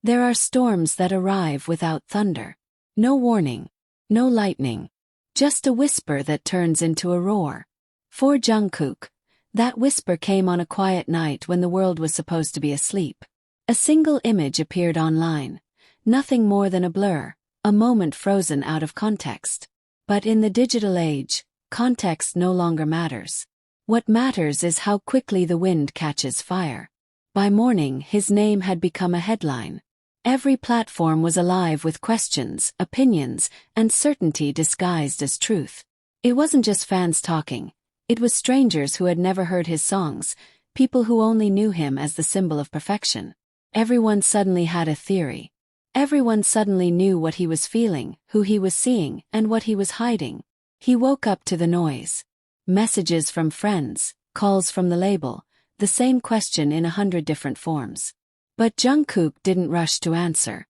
There are storms that arrive without thunder. No warning. No lightning. Just a whisper that turns into a roar. For Jungkook, that whisper came on a quiet night when the world was supposed to be asleep. A single image appeared online. Nothing more than a blur, a moment frozen out of context. But in the digital age, context no longer matters. What matters is how quickly the wind catches fire. By morning, his name had become a headline. Every platform was alive with questions, opinions, and certainty disguised as truth. It wasn't just fans talking. It was strangers who had never heard his songs, people who only knew him as the symbol of perfection. Everyone suddenly had a theory. Everyone suddenly knew what he was feeling, who he was seeing, and what he was hiding. He woke up to the noise. Messages from friends, calls from the label, the same question in 100 different forms. But Jungkook didn't rush to answer.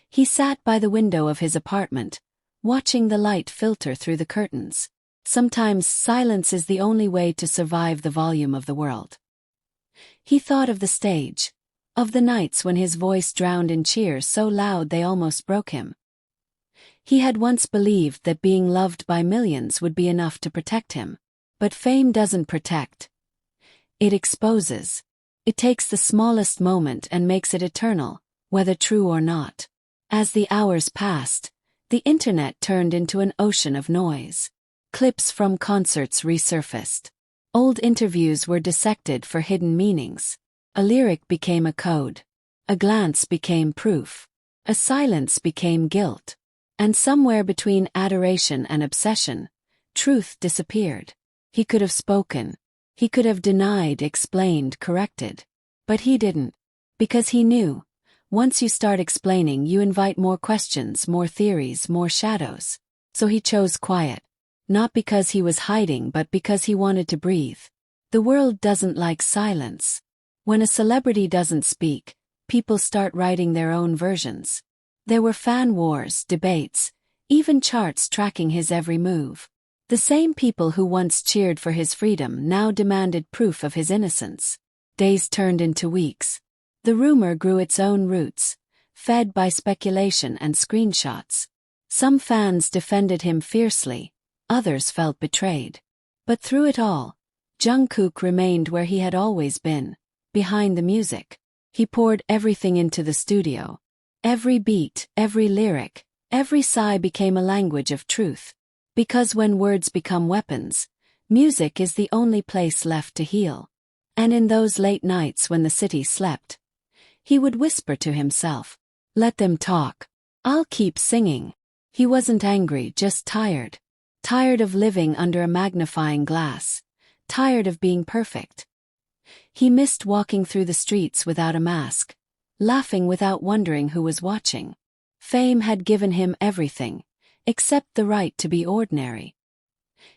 He sat by the window of his apartment, watching the light filter through the curtains. Sometimes silence is the only way to survive the volume of the world. He thought of the stage, of the nights when his voice drowned in cheers so loud they almost broke him. He had once believed that being loved by millions would be enough to protect him. But fame doesn't protect. It exposes. It takes the smallest moment and makes it eternal, whether true or not. As the hours passed, the internet turned into an ocean of noise. Clips from concerts resurfaced. Old interviews were dissected for hidden meanings. A lyric became a code. A glance became proof. A silence became guilt. And somewhere between adoration and obsession, truth disappeared. He could have spoken. He could have denied, explained, corrected. But he didn't. Because he knew, once you start explaining you invite more questions, more theories, more shadows. So he chose quiet. Not because he was hiding but because he wanted to breathe. The world doesn't like silence. When a celebrity doesn't speak, people start writing their own versions. There were fan wars, debates, even charts tracking his every move. The same people who once cheered for his freedom now demanded proof of his innocence. Days turned into weeks. The rumor grew its own roots, fed by speculation and screenshots. Some fans defended him fiercely, others felt betrayed. But through it all, Jungkook remained where he had always been, behind the music. He poured everything into the studio. Every beat, every lyric, every sigh became a language of truth. Because when words become weapons, music is the only place left to heal. And in those late nights when the city slept, he would whisper to himself, "Let them talk. I'll keep singing." He wasn't angry, just tired. Tired of living under a magnifying glass. Tired of being perfect. He missed walking through the streets without a mask, laughing without wondering who was watching. Fame had given him everything, except the right to be ordinary.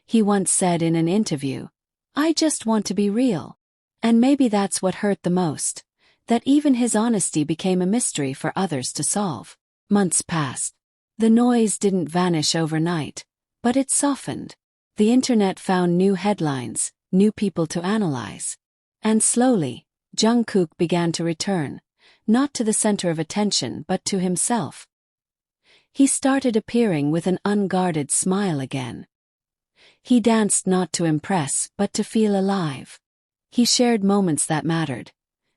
He once said in an interview, "I just want to be real." And maybe that's what hurt the most, that even his honesty became a mystery for others to solve. Months passed. The noise didn't vanish overnight, but it softened. The internet found new headlines, new people to analyze. And slowly, Jungkook began to return, not to the center of attention but to himself. He started appearing with an unguarded smile again. He danced not to impress but to feel alive. He shared moments that mattered.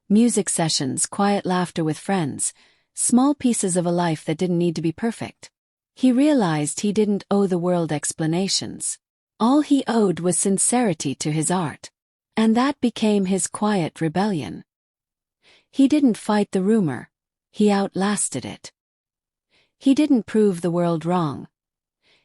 Music sessions, quiet laughter with friends, small pieces of a life that didn't need to be perfect. He realized he didn't owe the world explanations. All he owed was sincerity to his art. And that became his quiet rebellion. He didn't fight the rumor. He outlasted it. He didn't prove the world wrong.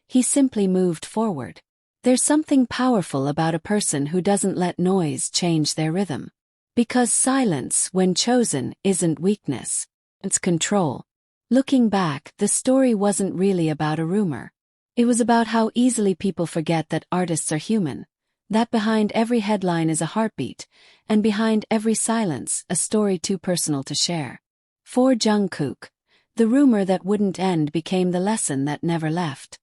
He simply moved forward. There's something powerful about a person who doesn't let noise change their rhythm. Because silence, when chosen, isn't weakness. It's control. Looking back, the story wasn't really about a rumor. It was about how easily people forget that artists are human, that behind every headline is a heartbeat, and behind every silence, a story too personal to share. For Jungkook, the rumor that wouldn't end became the lesson that never left.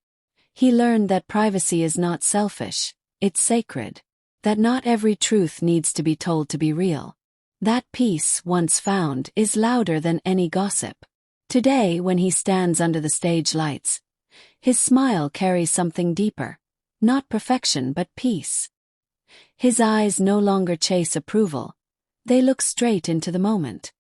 He learned that privacy is not selfish, it's sacred. That not every truth needs to be told to be real. That peace, once found, is louder than any gossip. Today, when he stands under the stage lights, his smile carries something deeper. Not perfection but peace. His eyes no longer chase approval. They look straight into the moment.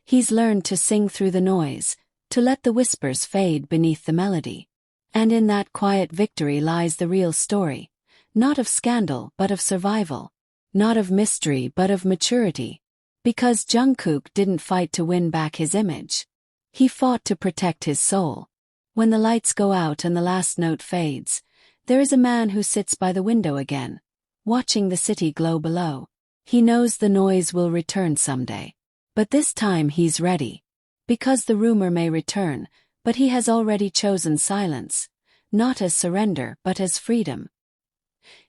He's learned to sing through the noise, to let the whispers fade beneath the melody. And in that quiet victory lies the real story. Not of scandal but of survival. Not of mystery but of maturity. Because Jungkook didn't fight to win back his image. He fought to protect his soul. When the lights go out and the last note fades, there is a man who sits by the window again, watching the city glow below. He knows the noise will return someday. But this time he's ready. Because the rumor may return, but he has already chosen silence, not as surrender but as freedom.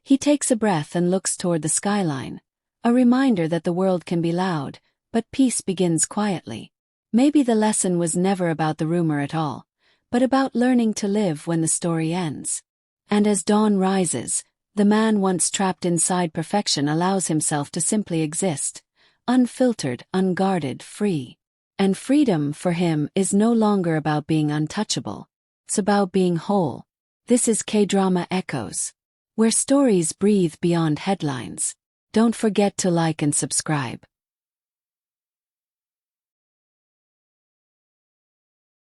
He takes a breath and looks toward the skyline, a reminder that the world can be loud, but peace begins quietly. Maybe the lesson was never about the rumor at all, but about learning to live when the story ends. And as dawn rises, the man once trapped inside perfection allows himself to simply exist, unfiltered, unguarded, free. And freedom, for him, is no longer about being untouchable. It's about being whole. This is K-Drama Echoes, where stories breathe beyond headlines. Don't forget to like and subscribe.